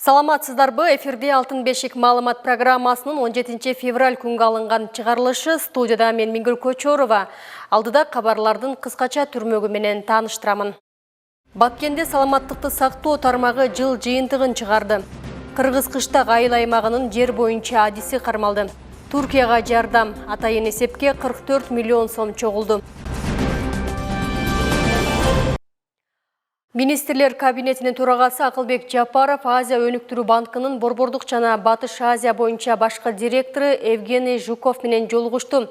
Саламатсыздарбы, эфирде Алтын бешик маалымат программасынын 17 февраль күнгө алынган чыгарылышы. Студияда мен Миңгүл Көчөрова. Алдыда кабарлардын кыскача түрмөгү менен тааныштырамын. Баткенде саламаттыкты сактоо тармагы жыл жыйынтыгын чыгарды. Кыргыз кыштак айыл аймагынын жер боюнча адиси кармалды. Туркияга жардам атайын эсепке 44 миллион сом чогулду. Министрлер кабинетинин төрагасы Акылбек Жапаров Азия өнүктүрүү банкынын Борбордук жана Батыш Азия боюнча башкы директору Евгений Жуков менен жолугушту.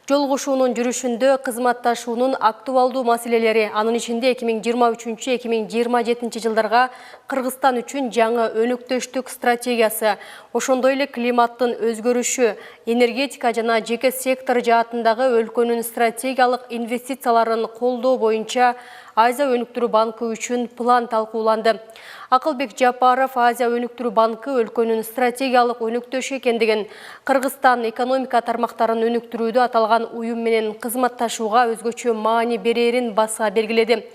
Жолугушуунун жүрүшүндө кызматташуунун актуалдуу маселелери, анын ичинде 2023-2027 жылдарга Кыргызстан үчүн жаңы өнүктүштүк стратегиясы, ошондой эле климаттын өзгөрүшү, энергетика жана жеке сектор жаатындагы өлкөнүн стратегиялык инвестицияларын колдоо боюнча Азия өнүктүрүү банкы үчүн план талкууланды. Акылбек Жапаров Азия өнүктүрүү банкы өлкөнүн стратегиялык өнүктөшү экендигин, Кыргызстан экономика тармактарын өнүктүрүүдө аталган уюм менен кызматташууга өзгөчө маани берерин баса белгиледи.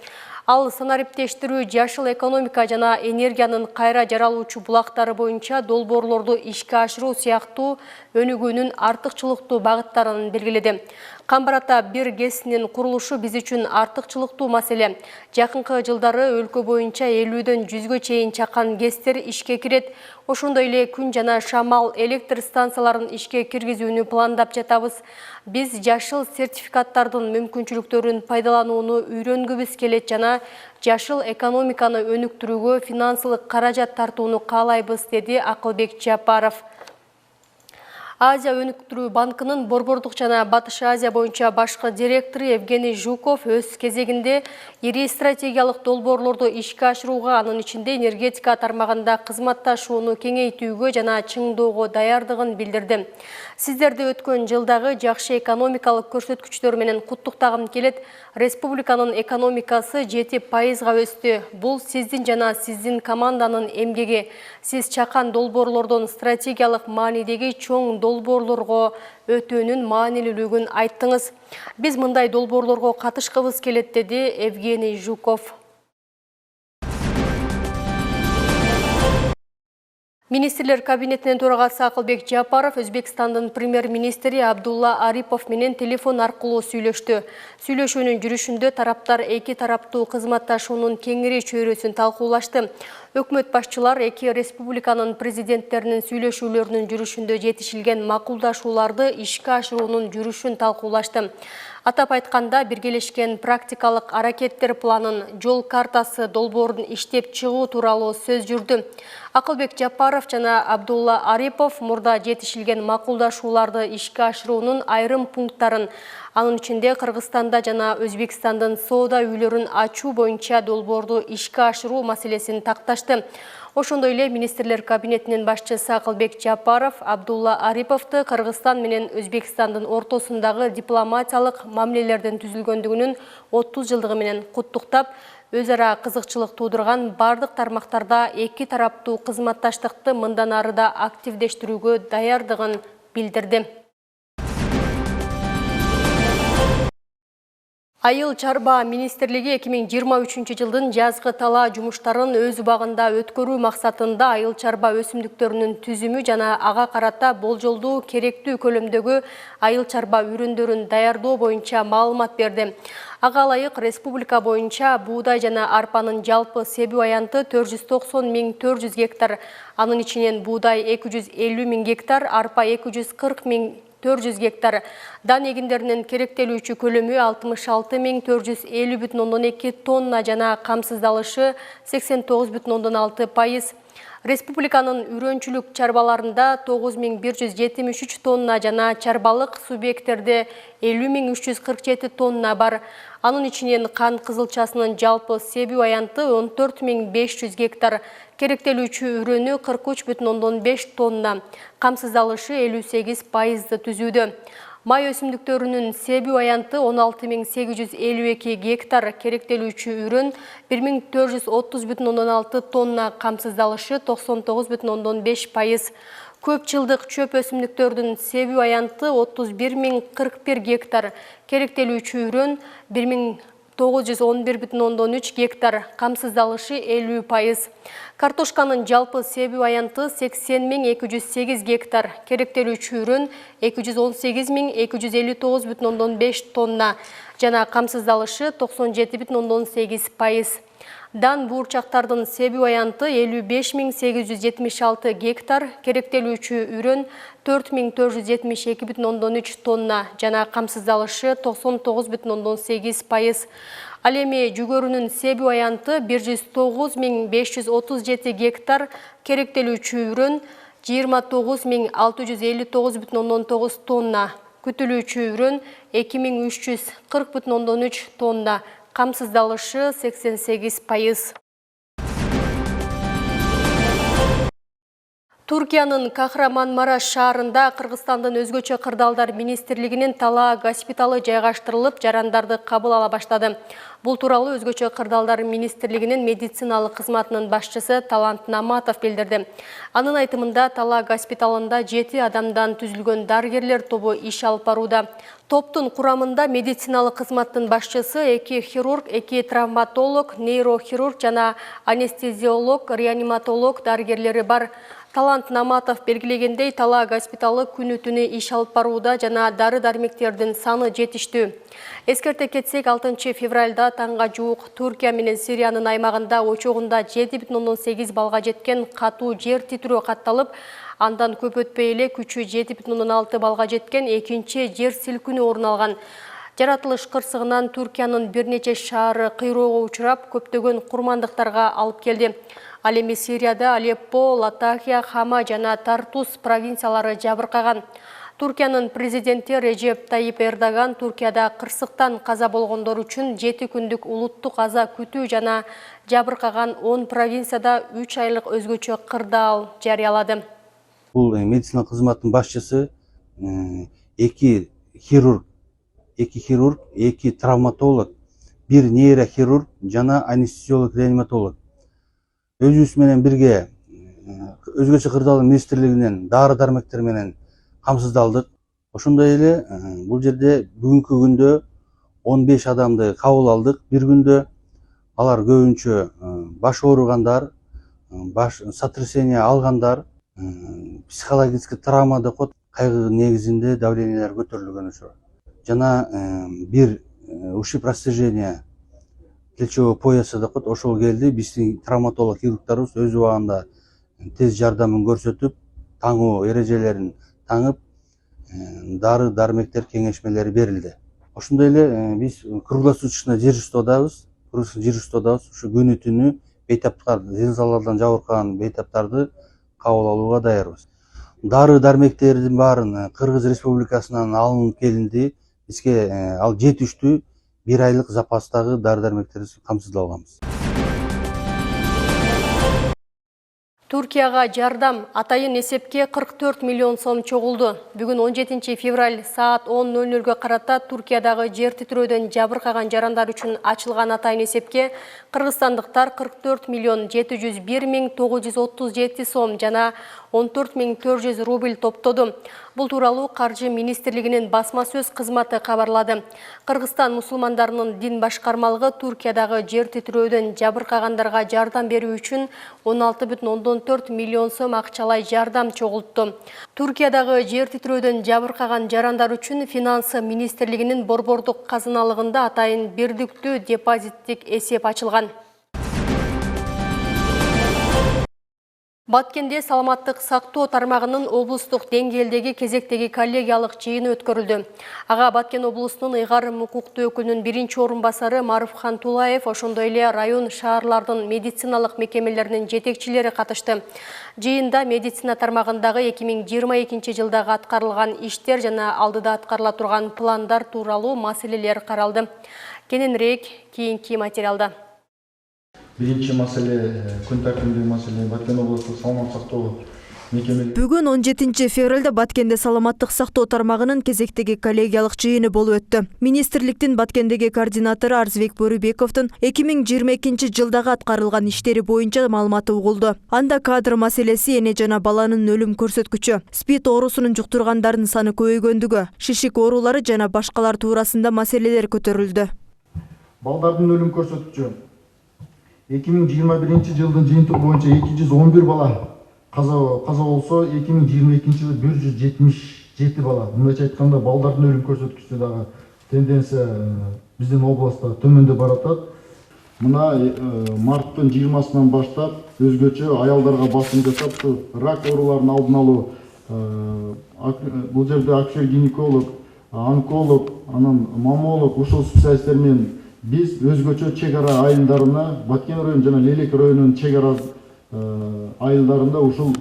Ал санариптештирүү, жашыл экономика жана энергиянын кайра жаралуучу булактары боюнча долбоорлорду ишке ашыруу сыяктуу өнүгүүнүн артыкчылыктуу багыттарын белгиледи. Камбарата бир ГЭСинин курулушу биз үчүн артыкчылыктуу маселе. Жакынкы жылдары өлкө боюнча 50дөн 100гө чейин чакан ГЭСтер ишке кирет. Ошондой эле күн жана шамал электр станцияларын ишке киргизүүнү пландап жатабыз. Биз жашыл сертификаттардын мүмкүнчүлүктөрүн пайдаланууну үйрөнгүбүз келет жана жашыл экономиканы өнүктүрүүгө финансылык каражат тартууну каалайбыз, деди Акылбек Жапаров. Азия өнүктүрүү банкынын Борбордук жана Батыш Азия боюнча башкы директору Евгений Жуков өз кезегинде ири стратегиялык долбоорлорду ишке ашырууга, анын ичинде энергетика тармагында кызматташууну кеңейтүүгө жана чыңдоого даярдыгын билдирди. Сиздерди өткөн жылдагы жакшы экономикалык көрсөткүчтөр менен куттуктагым келет. Республиканын экономикасы 7%га өстү. Бул сиздин жана сиздин команданын эмгеги. Сиз чакан долбоорлордон стратегиялык маанидеги чоң долбоорлорго өтүүнүн маанилүүлүгүн айттыңыз. Биз мындай долбоорлорго катышкыбыз келет, деди Евгений Жуков. Министрлер кабинетинин төрагасы Акылбек Жапаров Өзбекстандын премьер-министри Абдулла Арипов менен телефон аркылуу сүйлөштү. Сүйлөшүүнүн жүрүшүндө тараптар эки тараптуу кызматташуунун кеңири чөйрөсүн талкуулашты. Өкмөт башчылар эки республиканын президенттеринин сүйлөшүүлөрүнүн жүрүшүндө жетишилген макулдашууларды ишке ашыруунун жүрүшүн талкуулашты. Атап айтканда, биргелешкен практикалык аракеттер планын, жол картасы долбоорун иштеп чыгуу тууралуу сөз жүрдү. Акылбек Жапаров жана Абдулла Арипов мурда жетишилген макулдашууларды ишке ашыруунун айрым пункттарын, анын ичинде Кыргызстанда жана Өзбекстандын соода үйлөрүн ачуу боюнча долбоорду ишке ашыруу маселесин такташты. Ошондой эле министрлер кабинетинин башчысы Акылбек Жапаров Абдулла Ариповду Кыргызстан менен Өзбекстандын ортосундагы дипломатиялык мамилелердин түзүлгөндүгүнүн 30 жылдыгы менен куттуктап, өз ара кызыкчылык туудурган бардык тармактарда эки тараптуу кызматташтыкты мындан ары да активдештирүүгө даярдыгын билдирди. Айыл чарба министрлиги 2023 жылдын жазгы талаа жумуштарын өз убагында өткөрүү максатында айыл чарба өсүмдүктөрүнүн түзүмү жана ага карата болжолдуу керектүү көлөмдөгү айыл чарба үрүндөрүн даярдоо боюнча маалымат берди. Ага ылайык республика боюнча буудай жана арпанын жалпы себүү аянты 490 400 гектар, анын ичинен буудай 250 000 гектар, арпа 240 400 гектар, дан эгиндеринин керектелүүчү көлөмү 66 450,2 тонна жана камсыздалышы 89,6%. Республиканын үрөнчүлүк чарбаларында 9173 тонна жана чарбалык субъекттерде 50347 тонна бар. Анын ичинен кант кызылчасынын жалпы себүү аянты 14500 гектар, керектелүүчү үрөнү 43,5 тонна, камсыздалышы 58%-ды түзүүдө. Май өсүмдүктөрүнүн себүү аянты 16852 гектар, керектелүүчү үрөн 1430,6 тонна, камсыздалышы 99,5%. Көп жылдык чөп өсүмдүктөрдүн себүү аянты 31041 гектар, керектелүүчү үрөн 911,3 гектар, камсыздалышы 50%. Картошканын жалпы себу аянты 80.208 гектар, керектелүүчү үрүн 218.259,5 тонна, жана камсыздалышы 97,8%. Дан буурчактардын себу аянты 55.876 гектар, керектелүүчү үрүн 4.472,3 тонна, жана камсыздалышы 99,8%. Ал эми жүгөрүнүн себу аянты 109.537 гектар, керектелүүчү үрүн 29.659,9 тонна, күтүлүүчү үрүн 2.340,3 тонна, камсыздалышы 88%. Туркиянын Кахраманмараш шаарында Кыргызстандын өзгөчө кырдаалдар министрлигинин талаа госпиталы жайгаштырылып, жарандарды кабыл ала баштады. Бул тууралуу өзгөчө кырдаалдар министрлигинин медициналык кызматынын башчысы Талант Наматов билдирди. Анын айтымында талаа госпиталында 7 адамдан түзүлгөн дарыгерлер тобу иш алып барууда. Топтун курамында медициналык кызматтын башчысы 2 хирург, 2 травматолог, нейрохирург жана анестезиолог, реаниматолог дарыгерлери бар. Талант Наматов белгилегендей, талаа госпиталы күнү-түнү иш алып барууда жана дары-дармектердин саны жетиштүү. Эскерте кетсек, 6 февралда таңга жуук Туркия менен Сириянын аймагында очогунда 7,8 балга жеткен катуу жер титирөө катталып, андан көп өтпөй эле күчү 7,6 балга жеткен экинчи жер силкинүү орун алган. Жаратылыш кырсыгынан Туркиянын бир нече шаары кыйроого учурап, көптөгөн курмандыктарга алып келди. Ал эми Сирияда Алеппо, Латакия, Хама жана Тартус провинциялары жабыркаган. Туркиянын президенти Режеп Тайип Эрдоган Туркияда кырсыктан каза болгондор үчүн 7 күндүк улуттук аза күтүү жана жабыркаган 10 провинцияда 3 айлык өзгөчө кырдаал жарыялады. Бул медицина кызматтын башчысы 2 хирург, 2 травматолог, 1 нейрохирург жана анестезиолог, реаниматолог. Өзүбүз менен бирге өзгөчө кырдаал министрлигинен дары-дармектер менен камсыздалдык. Ошондой эле бул жерде бүгүнкү күндө 15 адамды кабыл алдык. Бир күндө алар көбүнчө баш ооругандар, баш сотрясение алгандар, психологический травма деп коет, кайгы негизинде давлениялар көтөрүлгөн ошо. Жана бир ушиб растяжения плечевого пояса деп коет, ошол келди. Биздин травматолог хирургдарыбыз өз убагында тез жардамын көрсөтүп, таңуу эрежелерин таңып, дары-дармектер кеңешмелери берилди. Ошондой эле биз круглосуточно дежурстводабыз. Ушу күнү-түнү бейтаптар, зилзалалардан жабыркаган бейтаптарды кабыл алууга даярбыз. Дары-дармектердин баарын Кыргыз Республикасынан алынып келинди. Бизге ал жетиштүү 1 айлык запастагы дары-дармектерди камсыздалганбыз. Туркияга жардам атайын эсепке 44 миллион сом чогулду. Бүгүн 17 февраль саат 10:00 карата Туркиядагы жер титирөөдөн жабыркаган жарандар үчүн ачылган атайын эсепке кыргызстандыктар 44 миллион 701 миң 937 сом жана 14 миң 400 рубль топтоду. Бул тууралуу Каржы министрлигинин басма сөз кызматы кабарлады. Кыргызстан мусулмандарынын дин башкармалыгы Туркиядагы жер титирөөдөн жабыркагандарга жардам берүү үчүн 16,4 миллион сом акчалай жардам чогултту. Туркиядагы жер титирөөдөн жабыркаган жарандар үчүн Финансы министрлигинин борбордук казыналыгында атайын бирдиктүү депозиттик эсеп ачылган. Баткенде саламаттык сактоо тармагынын облустук деңгээлдеги кезектеги коллегиялык жыйыны өткөрүлдү. Ага Баткен облусунун ыйгарым укуктуу өкүлүнүн биринчи орун басары Марыфхан Тулаев, ошондой эле район шаарлардын медициналык мекемелеринин жетекчилери катышты. Жыйында медицина тармагындагы 2022 жылдагы аткарылган иштер жана алдыда аткарыла турган пландар тууралуу маселелер каралды. Кененирээк кийинки материалда. Биринчи маселе, күн тартымдуу маселе Баткен облустук саламаттык сактоо мекемелери. Бүгүн 17 февралда Баткенде саламаттык сактоо тармагынын кезектеги коллегиялык жыйыны болуп өттү. Министрликтин Баткендеги координатору Арзбек Борубековдун 2022 жылдагы аткарылган иштери боюнча маалыматы угулду. Анда кадр маселеси, эне жана баланын өлүм көрсөткүчү, СПИД оорусунун жуктургандардын саны көбөйгөндүгү, шишик оорулары жана башкалар туурасында маселелер көтөрүлдү. Балдардын өлүм көрсөткүчү 2021 жылдын жыйынтыгы боюнча 211 бала каза болсо, 2022 жылы 177 бала. Мындайча айтканда, балдардын өлүм көрсөткүчү дагы тенденция биздин областта төмөндөп баратат. Мына марттын 20-сынан баштап өзгөчө аялдарга басым жасап, рак ооруларын алдын алуу, бул жерде акушер-гинеколог, онколог, анан маммолог ушул специалисттер менен биз өзгөчө чек ара айылдарына, Баткен району жана Лелек районунун чек ара айылдарында ушул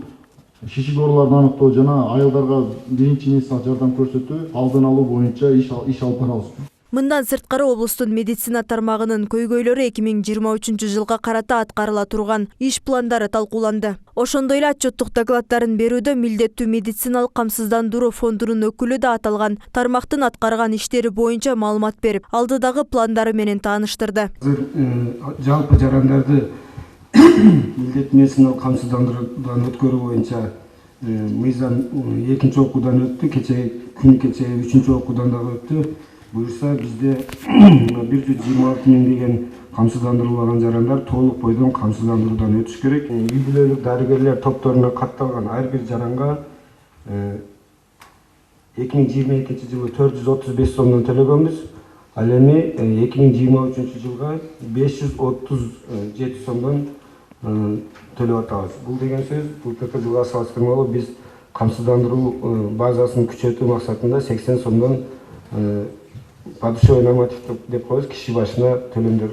шишик ооруларын аныктоо жана айылдарга биринчи медициналык жардам көрсөтүү, алдын алуу боюнча иш алып барабыз. Мындан сырткары облустун медицина тармагынын көйгөйлөрү 2023 жылга карата аткарыла турган иш пландары талкууланды. Ошондой эле отчеттук докладдарын берүүдө милдеттүү медициналык камсыздандыруу фондунун өкүлү да аталган тармактын аткарган иштери боюнча маалымат берип, алдыдагы пландары менен тааныштырды. Жалпы жарандарды милдеттүү медициналык камсыздандыруудан өткөрүү боюнча мыйзам 2-нчи окуудан өттү, күнү кечээ 3-нчү окуудан дагы өттү. Буюрса бизде 126 миң деген камсыздандырылган жарандар толук бойдон камсыздандыруудан өтүш керек. Үй-бүлөлүк дарыгерлер топторуна катталган ар бир жаранга 2022 жылы 435 сомдон төлөгөнбүз. Ал эми 2023 жылга 537 сомдон төлөп атабыз. Бул деген сөз, былтыркы жылга салыштырмалуу биз камсыздандыруу базасын күчөтүү максатында 80 сомдон падышевой норматив деп коебуз, киши башына төлөмдөр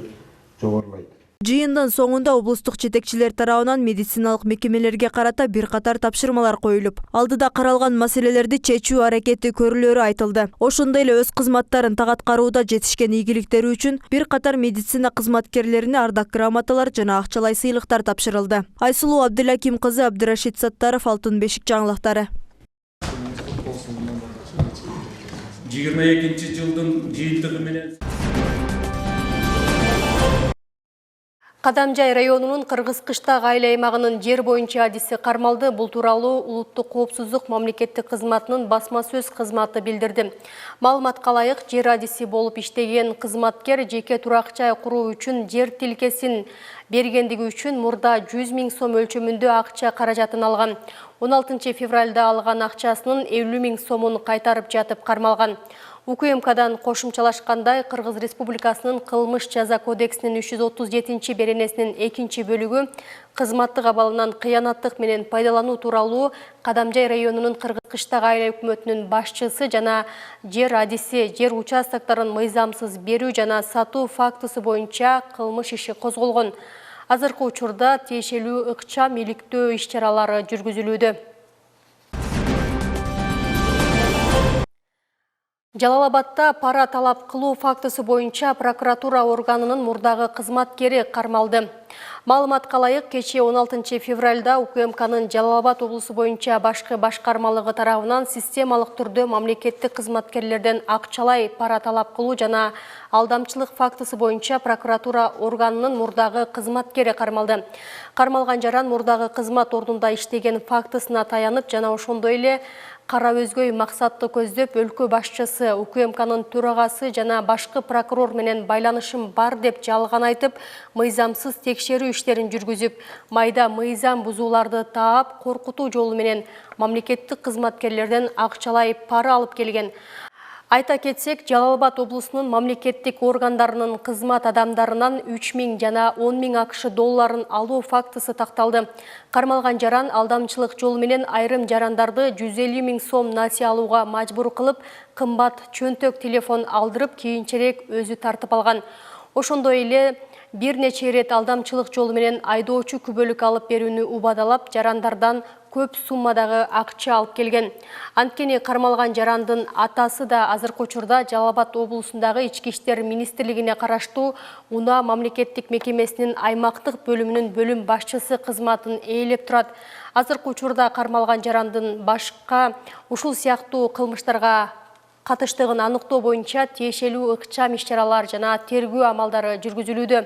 жогорулайт. Жыйындын соңунда облустук жетекчилер тарабынан медициналык мекемелерге карата бир катар тапшырмалар коюлуп, алдыда каралган маселелерди чечүү аракети көрүлөрү айтылды. Ошондой эле өз кызматтарын так аткарууда жетишкен ийгиликтери үчүн бир катар медицина кызматкерлерине ардак грамоталар жана акчалай сыйлыктар тапшырылды. Айсулуу Абдылаким кызы, Абдырашид Саттаров, Алтын бешик жаңылыктары. 22 жылдын жыйынтыгы менен Кадамжай районунун Кыргыз Кыштак айыл аймагынын жер боюнча адиси кармалды. Бул тууралуу улуттук коопсуздук мамлекеттик кызматынын басма сөз кызматы билдирди. Маалыматка ылайык, жер адиси болуп иштеген кызматкер жеке турак жай куруу үчүн жер тилкесин бергендиги үчүн мурда 100 000 сом өлчөмүндө акча каражатын алган. 16 февралда алган акчасынын 50 000 сомун кайтарып жатып кармалган. УКМКдан кошумчалашкандай, Кыргыз Республикасынын кылмыш жаза кодексинин 337 беренесинин 2 бөлүгү кызматтык абалынан кыянаттык менен пайдалануу тууралуу Кадамжай районунун Кыргыз Кыштак айыл өкмөтүнүн башчысы жана жер адиси жер участокторун мыйзамсыз берүү жана сатуу фактысы боюнча кылмыш иши козголгон. Азыркы учурда тиешелүү ыкчам иликтөө иш-чаралары жүргүзүлүүдө. Жалалабадда пара талап кылуу фактысы боюнча прокуратура органынын мурдагы кызматкери кармалды. Маалыматка ылайык, кечээ 16 февралда УКМКнын Жалалабад облусу боюнча башкы башкармалыгы тарабынан системалык түрдө мамлекеттик кызматкерлерден акчалай пара талап кылуу жана алдамчылык фактысы боюнча прокуратура органынын мурдагы кызматкери кармалды. Кармалган жаран мурдагы кызмат ордунда иштеген фактысына таянып жана ошондой эле кара өзгөй максатты көздөп өлкө башчысы, УКМКнын төрагасы жана башкы прокурор менен байланышым бар деп жалган айтып, мыйзамсыз текшерүү иштерин жүргүзүп, майда мыйзам бузууларды таап, коркутуу жолу менен мамлекеттик кызматкерлерден акчалай пара алып келген. Айта кетсек, Жалалабад облусунун мамлекеттик органдарынын кызмат адамдарынан 3 000 жана 10 000 акш долларын алуу фактысы такталды. Кармалган жаран алдамчылык жолу менен айрым жарандарды 150 000 сом насие алууга мажбур кылып, кымбат чөнтөк телефон алдырып, кийинчерээк өзү тартып алган. Ошондой эле бир нече ирет алдамчылык жолу менен айдоочу күбөлүк алып берүүнү убадалап, жарандардан көп суммадагы акча алып келген. Анткени кармалган жарандын атасы да азыркы учурда Жалалабад облусундагы Ички иштер министрлигине караштуу Унаа мамлекеттик мекемесинин аймактык бөлүмүнүн бөлүм башчысы кызматын ээлеп турат. Азыркы учурда кармалган жарандын башка ушул сыяктуу кылмыштарга катыштыгын аныктоо боюнча тиешелүү ыкчам иш-чаралар жана тергөө амалдары жүргүзүлүүдө.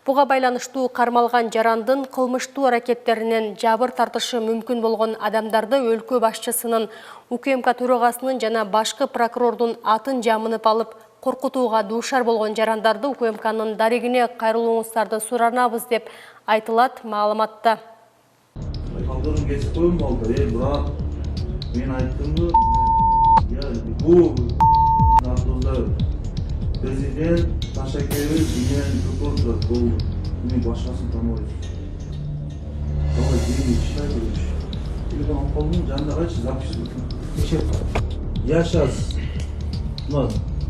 Буга байланыштуу кармалган жарандын кылмыштуу аракеттеринен жабыр тартышы мүмкүн болгон адамдарды өлкө башчысынын, УКМК төрагасынын жана башкы прокурордун атын жамынып алып коркутууга дуушар болгон жарандарды УКМКнын дарегине кайрылууңуздарды суранабыз деп айтылат маалыматта. Kaldırım geçip koyun oldu. Bırak. Ben ayttım ya bu narkozda prezident Taşakeri dinen tuturdu. Bu ne başkasını tanımıyor. Ama dini işler böyle. Bir de Anadolu'nun canında kaç zapıştı. Yaşas.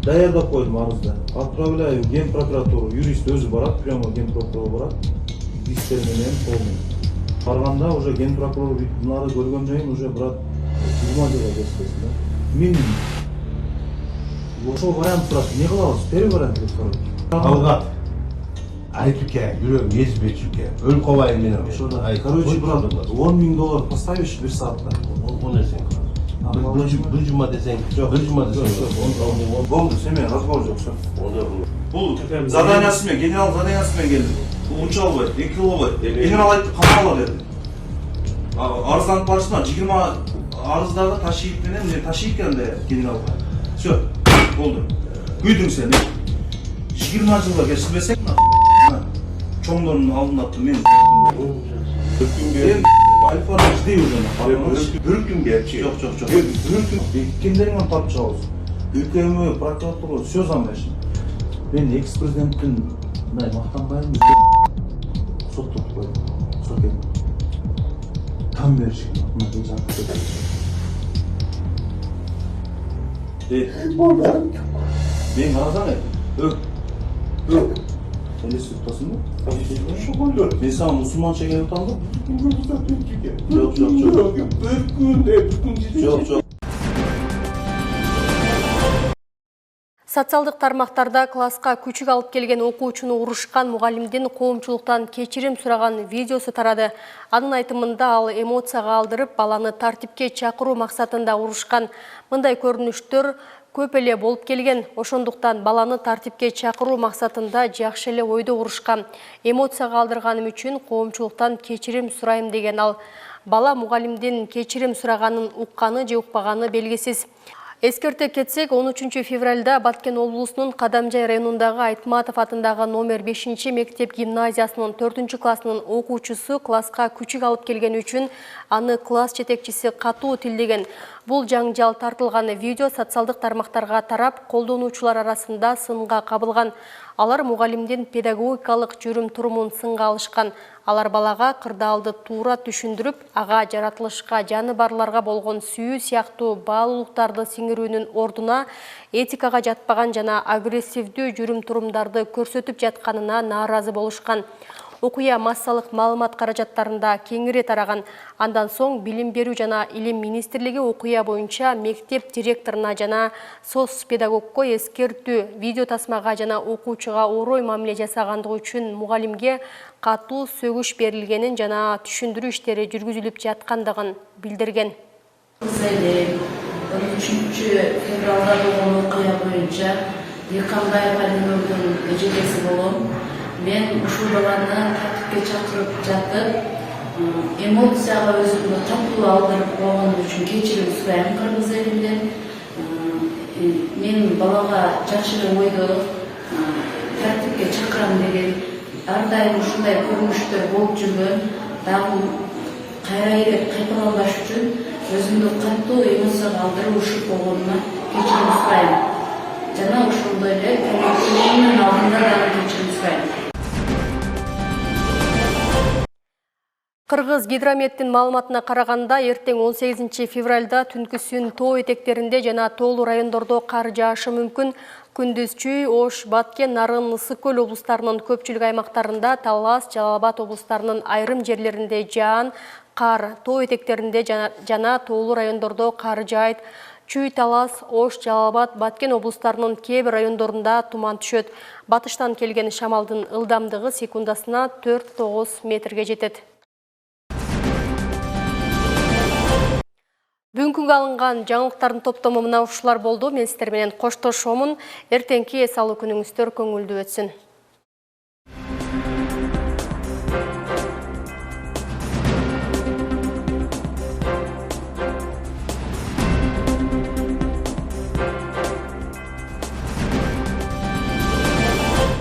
Dayarda koydum arızda. Отправляю ген прокуратуру, юрист өзі барат, прямо ген прокурор барат. Дистерменен полный. Барғанда уже ген прокурор бұларды көрген жайын уже брат 20 жылға кескесін да. Мен ошол вариант сұрап, не қылабыз? Первый вариант деп сұрап. Талғат, айтуке, жүрем, езбечуке, өл қобайын менің. Короче, брат, $10,000 поставишь bir saatte. О нәрсен қылады. Бір жұма десең, бір жұма десең. Болды, сенімен разговор жоқ, все. Бұл заданиясымен, генерал заданиясымен келді. Бұл 3 албай, 2 албай. Генерал айтты, қамала деді. Арызданып баршысына 20 арыздағы ташиып менен, мен ташиып келді генералға. Все, болды. Күйдің сен, 20 жылға кешілмесек, чоңдардың алдын атты мен. Альфаны ждей уже. Бір күнге Жоқ. Кемдеріңен тап шығауыз. ÜKM, прокуратура, все замешан. Мен экс-президенттің мақтанбайын соттық қойдым. Сот едім. Там берішкен, мына жақты деді. Мен қарасаң өк. Елесі тұтасың ба? Мен саған мұсылманша келіп алдым? Жоқ. Социалдык тармактарда класска күчүк алып келген окуучуну урушкан мугалимдин коомчулуктан кечирим сураган видеосу тарады. Анын айтымында ал эмоцияга алдырып, баланы тартипке чакыруу максатында урушкан. Мындай көрүнүштөр көп эле болуп келген. Ошондуктан баланы тартипке чакыруу максатында жакшы эле ойдо урушкан. Эмоцияга алдырганым үчүн коомчулуктан кечирим сурайм деген ал. Бала мугалимдин кечирим сураганын укканы же укпаганы белгисиз. Эскерте кетсек, 13 февралда Баткен облусунун Кадамжай районундагы Айтматов атындагы номер 5 мектеп гимназиясынын 4 классынын окуучусу класска күчүк алып келген үчүн аны класс жетекчиси катуу тилдеген. Бул жаңжал тартылган видео социалдык тармактарга тарап, колдонуучулар арасында сынга кабылган. Алар мугалимдин педагогикалык жүрүм-турумун сынга алышкан. Алар балага кырдаалды туура түшүндүрүп, ага жаратылышка жаны барларга болгон сүйүү сыяктуу баалуулуктарды сиңирүүнүн ордуна этикага жатпаган жана агрессивдүү жүрүм-турумдарды көрсөтүп жатканына нааразы болушкан. Окуя массалык маалымат каражаттарында кеңири тараган. Андан соң Билим берүү жана Илим министрлиги окуя боюнча мектеп директоруна жана соцпедагогко эскертүү, видео тасмага жана окуучуга орой мамиле жасагандыгы үчүн мугалимге катуу сөгүш берилгенин жана түшүндүрүү иштери жүргүзүлүп жаткандыгын билдирген. 13 февралда болгон окуя боюнча Дыйканбаев Алинурдун эжекеси болом. Мен ушул баланы тартипке чакырып жатып, эмоцияга өзүмдү катуу алдырып койгон үчүн кечирим сурайм кыргыз элинен. Мен балага жакшы эле ойдо тартипке чакырам деген ар дайым ушундай көрүнүштөр болуп жүргөн. Дагы кайра ирет кайталанбаш үчүн өзүмдү катуу эмоцияга алдырып ушул болгонуна кечирим сурайм. Жана ошондой эле коллективдин алдында дагы кечирим сурайм. Кыргыз гидрометтин маалыматына караганда, эртең 18 февралда түнкүсүн тоо этектеринде жана тоолуу райондордо кар жаашы мүмкүн. Күндүз Чүй, Ош, Баткен, Нарын, Ысык көл облустарынын көпчүлүк аймактарында, Талас, Жалал-Абад облустарынын айрым жерлеринде жаан, кар, тоо этектеринде жана тоолуу райондордо кар жаайт. Чүй, Талас, Ош, Жалал-Абад, Баткен облустарынын кээ бир райондорунда туман түшөт. Батыштан келген шамалдын ылдамдыгы секундасына 4-9 метрге жетет. Бүгүнкүнгө алынган жаңылыктардын топтому мына ушулар болду. Мен сиздер менен коштошомун. Эртеңки эс алуу күнүңүздөр көңүлдүү өтсүн.